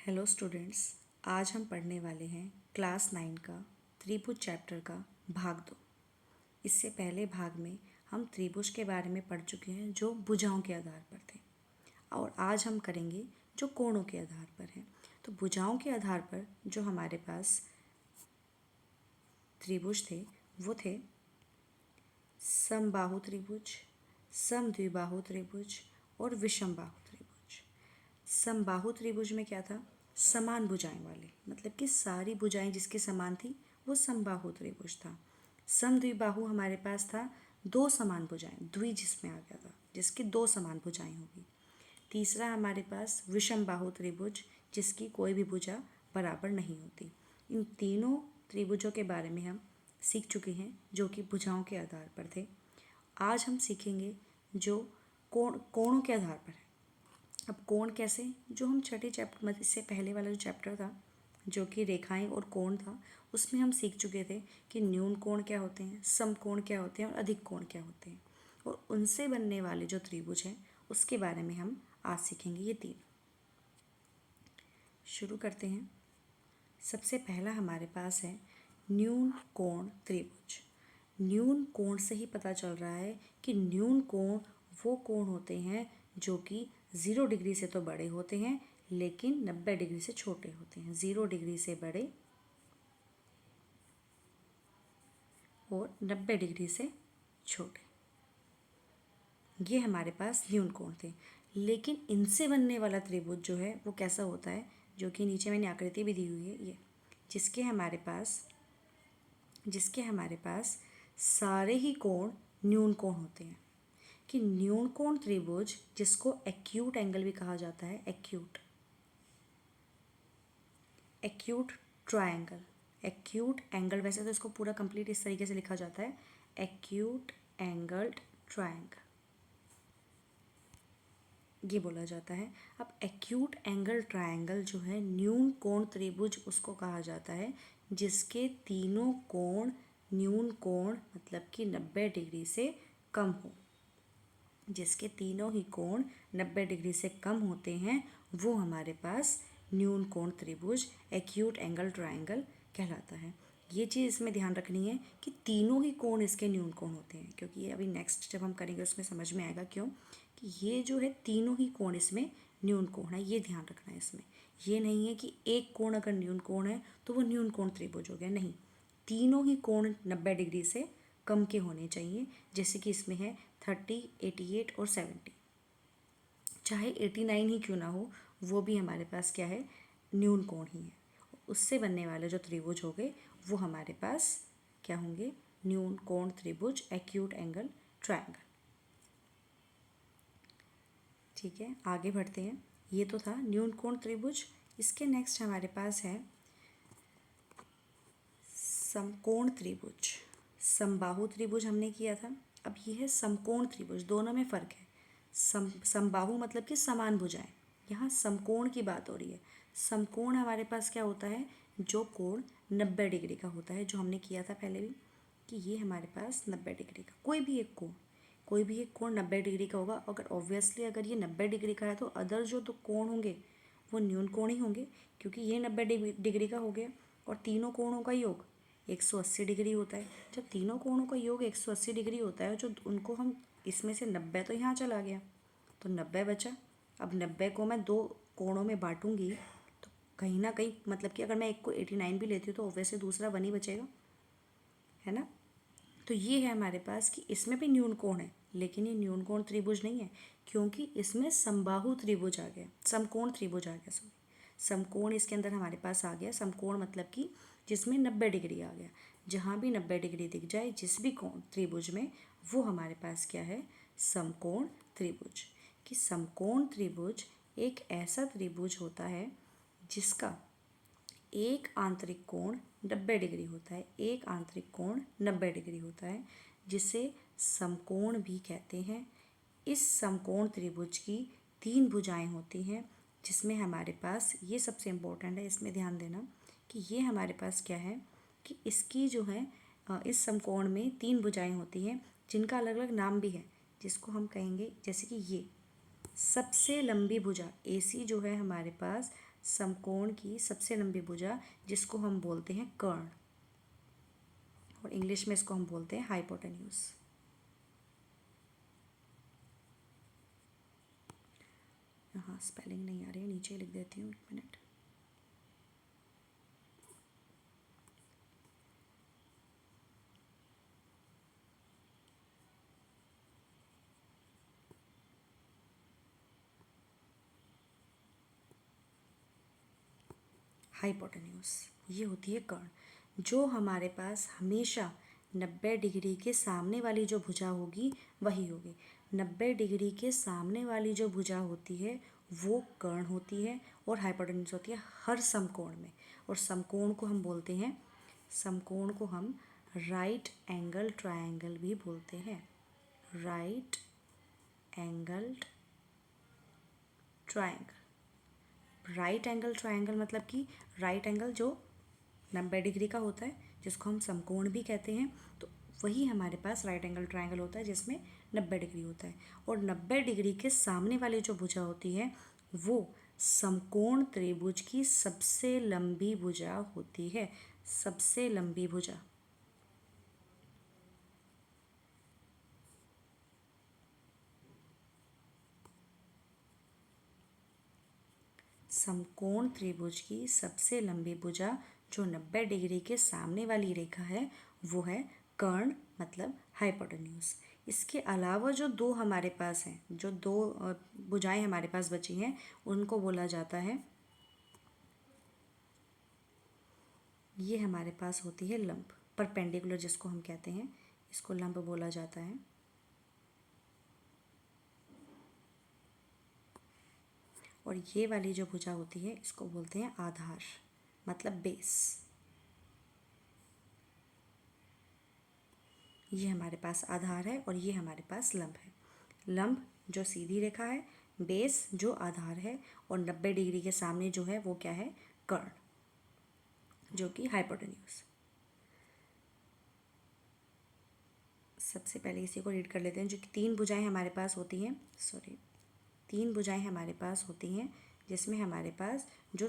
Hello students, आज हम पढ़ने वाले हैं क्लास 9 का त्रिभुज चैप्टर का भाग 2। इससे पहले भाग में हम त्रिभुज के बारे में पढ़ चुके हैं जो भुजाओं के आधार पर थे, और आज हम करेंगे जो कोणों के आधार पर हैं। तो भुजाओं के आधार पर जो हमारे पास त्रिभुज थे वो थे समबाहु त्रिभुज, समद्विबाहु त्रिभुज और विषमबाहु त्रिभुज। समबाहु त्रिभुज में क्या था? समान भुजाएं वाले, मतलब कि सारी भुजाएं जिसकी समान थी वो समबाहु त्रिभुज था। समद्विबाहु हमारे पास था दो समान भुजाएं, द्वि जिसमें आ गया था, जिसकी दो समान भुजाएं होगी। तीसरा हमारे पास विषमबाहु त्रिभुज, जिसकी कोई भी भुजा बराबर नहीं होती। इन तीनों त्रिभुजों के बारे में हम सीख चुके हैं जो कि भुजाओं के आधार पर थे। आज हम सीखेंगे जो कोणों के आधार पर है। अब कोण कैसे? जो हम छठे चैप्टर मतलब इससे पहले वाला जो चैप्टर था जो कि रेखाएं और कोण था, उसमें हम सीख चुके थे कि न्यून कोण क्या होते हैं, समकोण क्या होते हैं और अधिक कोण क्या होते हैं, और उनसे बनने वाले जो त्रिभुज हैं उसके बारे में हम आज सीखेंगे। ये तीन शुरू करते हैं। सबसे पहला हमारे पास है न्यून कोण त्रिभुज। न्यून कोण से ही पता चल रहा है कि न्यून कोण वो कोण होते हैं जो कि 0 डिग्री से तो बड़े होते हैं लेकिन 90 डिग्री से छोटे होते हैं। 0 डिग्री से बड़े और 90 डिग्री से छोटे, ये हमारे पास न्यून कोण थे। लेकिन इनसे बनने वाला त्रिभुज जो है वो कैसा होता है, जो कि नीचे मैंने आकृति भी दी हुई है, ये जिसके हमारे पास सारे ही कोण न्यून कोण होते हैं। कि न्यून कोण त्रिभुज, जिसको एक्यूट एंगल भी कहा जाता है, एक्यूट ट्रायंगल, एक्यूट एंगल, वैसे तो इसको पूरा कंप्लीट इस तरीके से लिखा जाता है, एक्यूट एंगल्ड ट्रायंगल, ये बोला जाता है। अब एक्यूट एंगल ट्रायंगल जो है न्यून कोण त्रिभुज उसको कहा जाता है जिसके तीनों कोण न्यून कोण मतलब कि 90 डिग्री से कम हो। जिसके तीनों ही कोण 90 डिग्री से कम होते हैं वो हमारे पास न्यून कोण त्रिभुज एक्यूट एंगल ट्रायंगल कहलाता है। ये चीज़ इसमें ध्यान रखनी है कि तीनों ही कोण इसके न्यून कोण होते हैं, क्योंकि ये अभी नेक्स्ट जब हम करेंगे उसमें समझ में आएगा क्यों कि ये जो है तीनों ही कोण इसमें न्यून कोण है। ये ध्यान रखना है इसमें। ये नहीं है कि एक कोण अगर न्यून कोण है तो वो न्यून कोण त्रिभुज हो गया, नहीं, तीनों ही कोण 90 डिग्री से कम के होने चाहिए। जैसे कि इसमें है 30, 88 और 70, चाहे 89 ही क्यों ना हो, वो भी हमारे पास क्या है, न्यून कोण ही है। उससे बनने वाले जो त्रिभुज हो गए वो हमारे पास क्या होंगे, न्यून कोण त्रिभुज एक्यूट एंगल ट्रायंगल। ठीक है, आगे बढ़ते हैं। ये तो था न्यून कोण त्रिभुज। इसके नेक्स्ट हमारे पास है समकोण त्रिभुज। समबाहु त्रिभुज हमने किया था, अब ये है समकोण त्रिभुज। दोनों में फ़र्क है। समबाहु मतलब कि समान भुजाएं, यहाँ समकोण की बात हो रही है। समकोण हमारे पास क्या होता है, जो कोण 90 डिग्री का होता है, जो हमने किया था पहले भी कि ये हमारे पास 90 डिग्री का कोई भी एक कोण 90 डिग्री का होगा। अगर ऑब्वियसली अगर ये 90 डिग्री का है तो अदर जो तो कोण होंगे वो न्यून कोण ही होंगे, क्योंकि ये 90 डिग्री का हो गया और तीनों कोणों का योग 180 डिग्री होता है। जब तीनों कोणों का योग 180 डिग्री होता है, जो उनको हम इसमें से 90 तो यहाँ चला गया तो 90 बचा। अब 90 को मैं दो कोणों में बांटूंगी तो कहीं ना कहीं मतलब कि अगर मैं एक को 89 भी लेती हूँ तो वैसे दूसरा 1 ही बचेगा, है ना। तो ये है हमारे पास कि इसमें भी न्यून कोण है, लेकिन ये न्यून कोण त्रिभुज नहीं है क्योंकि इसमें समबाहु त्रिभुज आ गया, समकोण त्रिभुज आ गया, सॉरी समकोण इसके अंदर हमारे पास आ गया। समकोण मतलब कि जिसमें 90 डिग्री आ गया। जहाँ भी 90 डिग्री दिख जाए जिस भी कोण त्रिभुज में, वो हमारे पास क्या है, समकोण त्रिभुज। कि समकोण त्रिभुज एक ऐसा त्रिभुज होता है जिसका एक आंतरिक कोण 90 डिग्री होता है, एक आंतरिक कोण 90 डिग्री होता है, जिसे समकोण भी कहते हैं। इस समकोण त्रिभुज की 3 भुजाएं होती हैं, जिसमें हमारे पास ये सबसे इम्पोर्टेंट है, इसमें ध्यान देना कि ये हमारे पास क्या है कि इसकी जो है इस समकोण में 3 भुजाएं होती हैं जिनका अलग अलग नाम भी है, जिसको हम कहेंगे, जैसे कि ये सबसे लंबी भुजा AC जो है हमारे पास समकोण की सबसे लंबी भुजा जिसको हम बोलते हैं कर्ण, और इंग्लिश में इसको हम बोलते हैं हाइपोटेन्यूज। हाँ, स्पेलिंग नहीं आ रही है, नीचे लिख देती हूँ, 1 मिनट। हाइपोटेन्यूज ये होती है कर्ण। जो हमारे पास हमेशा 90 डिग्री के सामने वाली जो भुजा होगी वही होगी। 90 डिग्री के सामने वाली जो भुजा होती है वो कर्ण होती है, और हाइपोटेन्यूज होती है हर समकोण में। और समकोण को हम बोलते हैं, समकोण को हम राइट एंगल ट्रायंगल भी बोलते हैं। Right angled triangle. Right angle triangle मतलब कि राइट एंगल जो 90 डिग्री का होता है, जिसको हम समकोण भी कहते हैं, तो वही हमारे पास राइट एंगल ट्रायंगल होता है जिसमें 90 डिग्री होता है। और 90 डिग्री के सामने वाली जो भुजा होती है वो समकोण त्रिभुज की सबसे लंबी भुजा होती है। सबसे लंबी भुजा। समकोण त्रिभुज की सबसे लंबी भुजा जो 90 डिग्री के सामने वाली रेखा है वो है कर्ण, मतलब हाइपोटेन्यूज। इसके अलावा जो दो हमारे पास हैं, जो दो भुजाएं हमारे पास बची हैं, उनको बोला जाता है, ये हमारे पास होती है लंब, परपेंडिकुलर जिसको हम कहते हैं, इसको लंब बोला जाता है। और ये वाली जो भुजा होती है इसको बोलते हैं आधार, मतलब बेस। ये हमारे पास आधार है और ये हमारे पास लंब है। लंब जो सीधी रेखा है, बेस जो आधार है, और 90 डिग्री के सामने जो है वो क्या है, कर्ण, जो कि हाइपोटेन्यूज। सबसे पहले इसी को रीड कर लेते हैं। जो कि तीन भुजाएं हमारे पास होती हैं, तीन भुजाएं हमारे पास होती हैं, जिसमें हमारे पास जो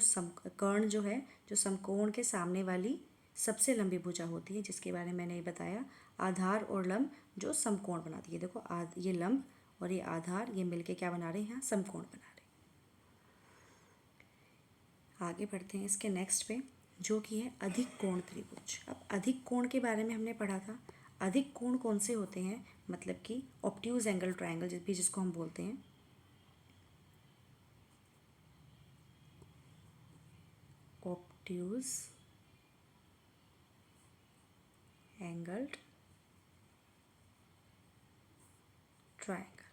कर्ण जो है, जो समकोण के सामने वाली सबसे लंबी भुजा होती है, जिसके बारे में मैंने ये बताया। आधार और लंब जो समकोण बनाती है। देखो ये लंब और ये आधार, ये मिलके क्या बना रहे हैं, यहाँ समकोण बना रहे हैं। आगे बढ़ते हैं इसके नेक्स्ट पे, जो कि है अधिक कोण त्रिभुज। अब अधिक कोण के बारे में हमने पढ़ा था। अधिक कोण कौन से होते हैं, मतलब कि ऑब्ट्यूज एंगल ट्रायंगल भी जिसको हम बोलते हैं। Obtuse angled triangle.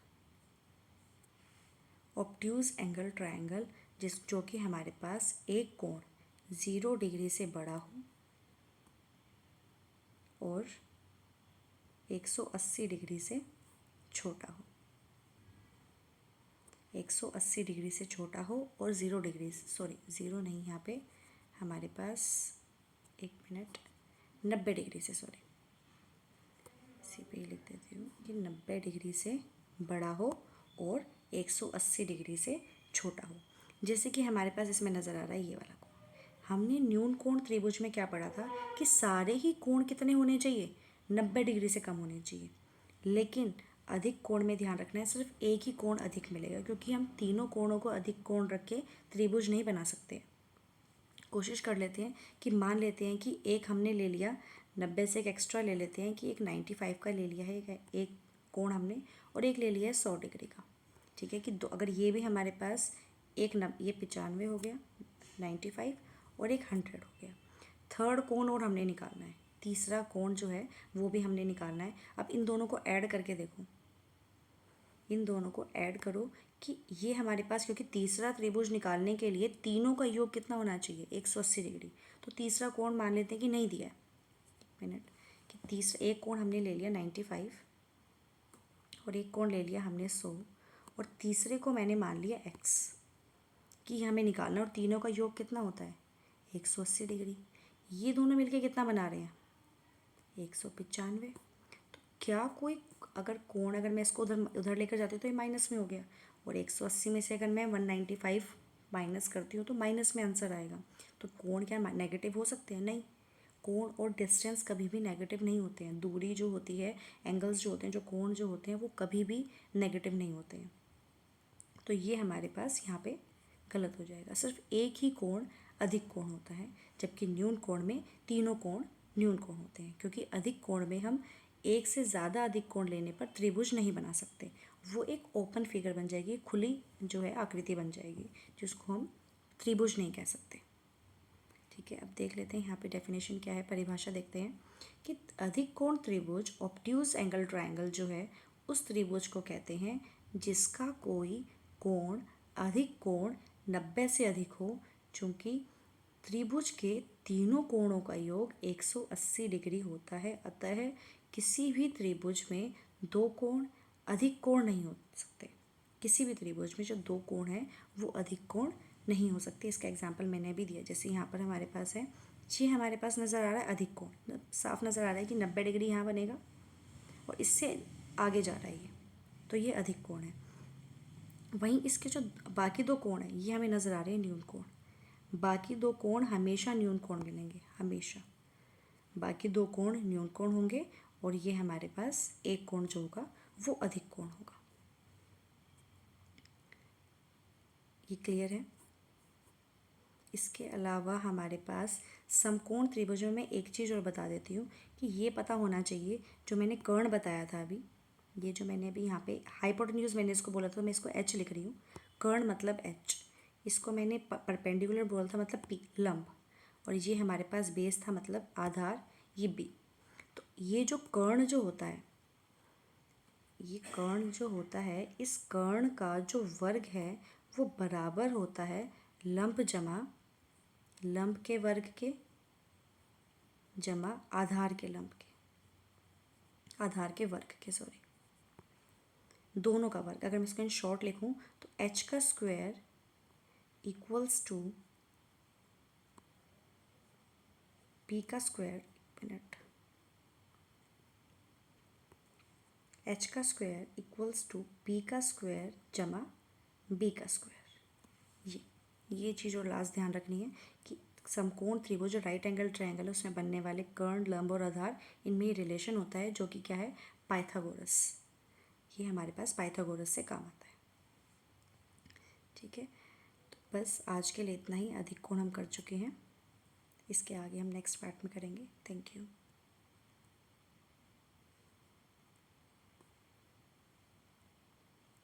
Obtuse angle triangle जो कि हमारे पास एक कोण 0 डिग्री से बड़ा हो और 180 डिग्री से छोटा हो। 180 डिग्री से छोटा हो और 0 डिग्री, सॉरी 0 नहीं, यहाँ पे हमारे पास 1 मिनट, 90 डिग्री से, सॉरी इसी पे ही लिख देती हूँ कि 90 डिग्री से बड़ा हो और 180 डिग्री से छोटा हो। जैसे कि हमारे पास इसमें नज़र आ रहा है ये वाला कोण। हमने न्यून कोण त्रिभुज में क्या पढ़ा था कि सारे ही कोण कितने होने चाहिए, 90 डिग्री से कम होने चाहिए। लेकिन अधिक कोण में ध्यान रखना है, सिर्फ एक ही कोण अधिक मिलेगा, क्योंकि हम तीनों कोणों को अधिक कोण रख के त्रिभुज नहीं बना सकते। कोशिश कर लेते हैं कि मान लेते हैं कि एक हमने ले लिया, 90 से एक एक्स्ट्रा ले लेते हैं कि एक 95 का ले लिया है एक कोण हमने, और एक ले लिया है 100 डिग्री का। ठीक है कि दो, अगर ये भी हमारे पास एक ये 95 हो गया, 95 और एक 100 हो गया। थर्ड कोण और हमने निकालना है, तीसरा कोण जो है वो भी हमने निकालना है। अब इन दोनों को ऐड करके देखो, इन दोनों को ऐड करो कि ये हमारे पास, क्योंकि तीसरा त्रिभुज निकालने के लिए तीनों का योग कितना होना चाहिए, 180 डिग्री। तो तीसरा कोण मान लेते हैं कि नहीं दिया है, 1 मिनट, कि तीसरा एक कोण हमने ले लिया 95 और एक कोण ले लिया हमने 100, और तीसरे को मैंने मान लिया x, कि हमें निकालना, और तीनों का योग कितना होता है, 180 डिग्री। ये दोनों मिलके कितना बना रहे हैं, 195। तो क्या कोई अगर मैं इसको उधर लेकर जाती हूँ तो ये माइनस में हो गया, और 180 में से अगर मैं 195 माइनस करती हूँ तो माइनस में आंसर आएगा। तो कोण क्या नेगेटिव हो सकते हैं? नहीं, कोण और डिस्टेंस कभी भी नेगेटिव नहीं होते हैं। दूरी जो होती है, एंगल्स जो होते हैं, जो कोण जो होते हैं, वो कभी भी नेगेटिव नहीं होते हैं। तो ये हमारे पास यहाँ पे गलत हो जाएगा। सिर्फ एक ही कोण अधिक कोण होता है, जबकि न्यून कोण में तीनों कोण न्यून कोण होते हैं, क्योंकि अधिक कोण में हम एक से ज़्यादा अधिक कोण लेने पर त्रिभुज नहीं बना सकते। वो एक ओपन फिगर बन जाएगी, खुली जो है आकृति बन जाएगी, जिसको हम त्रिभुज नहीं कह सकते। ठीक है, अब देख लेते हैं यहाँ पे डेफिनेशन क्या है, परिभाषा देखते हैं कि अधिक कोण त्रिभुज ऑब्ट्यूज एंगल ट्रायंगल जो है उस त्रिभुज को कहते हैं जिसका कोई कोण अधिक कोण 90 से अधिक हो, चूँकि त्रिभुज के तीनों कोणों का योग 180 डिग्री होता है। अतः किसी भी त्रिभुज में दो कोण अधिक कोण नहीं हो सकते। किसी भी त्रिभुज में जो दो कोण हैं वो अधिक कोण नहीं हो सकते। इसका एग्जाम्पल मैंने भी दिया, जैसे यहाँ पर हमारे पास है, ये हमारे पास नज़र आ रहा है अधिक कोण, साफ नज़र आ रहा है कि 90 डिग्री यहाँ बनेगा और इससे आगे जा रहा है ये, तो ये अधिक कोण है। वहीं इसके जो बाकी दो कोण हैं ये हमें नज़र आ रहे हैं न्यून कोण। बाकी दो कोण हमेशा न्यून कोण मिलेंगे, हमेशा बाकी दो कोण न्यून कोण होंगे और ये हमारे पास एक कोण जो होगा वो अधिक कोण होगा। ये क्लियर है? इसके अलावा हमारे पास समकोण त्रिभुजों में एक चीज़ और बता देती हूँ कि ये पता होना चाहिए, जो मैंने कर्ण बताया था अभी, ये जो मैंने अभी यहाँ पे हाइपोटेन्यूज मैंने इसको बोला था, मैं इसको एच लिख रही हूँ। कर्ण मतलब एच, इसको मैंने परपेंडिकुलर बोला था मतलब पी, लंब, और ये हमारे पास बेस था मतलब आधार, ये बी। तो ये जो कर्ण जो होता है, ये कर्ण जो होता है, इस कर्ण का जो वर्ग है वो बराबर होता है लंब जमा लंब के वर्ग के जमा आधार के लंब के, आधार के वर्ग के, सॉरी, दोनों का वर्ग। अगर मैं इसको इन शॉर्ट लिखूं तो एच का स्क्वायर इक्वल्स टू पी का स्क्वायर, मिनट, एच का स्क्वायर इक्वल्स टू पी का स्क्वायर जमा बी का स्क्वायर। ये चीज़ और लास्ट ध्यान रखनी है कि समकोण त्रिभुज जो राइट एंगल ट्रायंगल है उसमें बनने वाले कर्ण, लंब और आधार, इनमें ये रिलेशन होता है जो कि क्या है, पाइथागोरस। ये हमारे पास पाइथागोरस से काम आता है। ठीक है, तो बस आज के लिए इतना ही। अधिक कोण हम कर चुके हैं, इसके आगे हम नेक्स्ट पार्ट में करेंगे। Thank you.